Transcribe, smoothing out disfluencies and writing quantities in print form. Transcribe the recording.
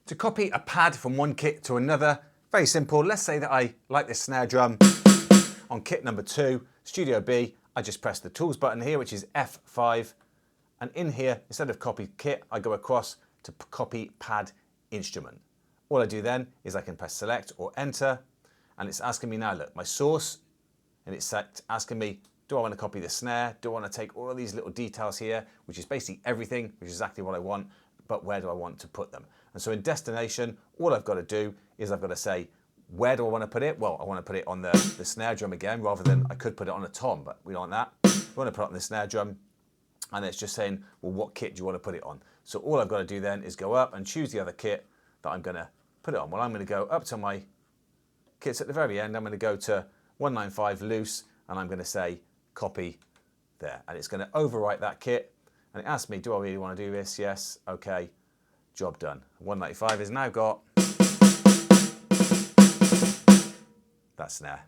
To copy a pad from one kit to another, very simple. Let's say that I like this snare drum on kit number 2, Studio B. I just press the tools button here, which is F5. And in here, instead of copy kit, I go across to copy pad instrument. All I do then is I can press select or enter. And it's asking me now, look, my source, and it's asking me, do I want to copy the snare? Do I want to take all of these little details here, which is basically everything, which is exactly what I want, but where do I want to put them? And so in destination, all I've got to do is I've got to say, where do I want to put it? Well, I want to put it on the snare drum again, rather than I could put it on a tom, but we don't want that. We want to put it on the snare drum, and it's just saying, well, what kit do you want to put it on? So all I've got to do then is go up and choose the other kit that I'm going to put it on. Well, I'm going to go up to my kits at the very end. I'm going to go to 195 loose, and I'm going to say copy there. And it's going to overwrite that kit. And it asks me, do I really want to do this? Yes. Okay. Job done. 195 has now got that snare.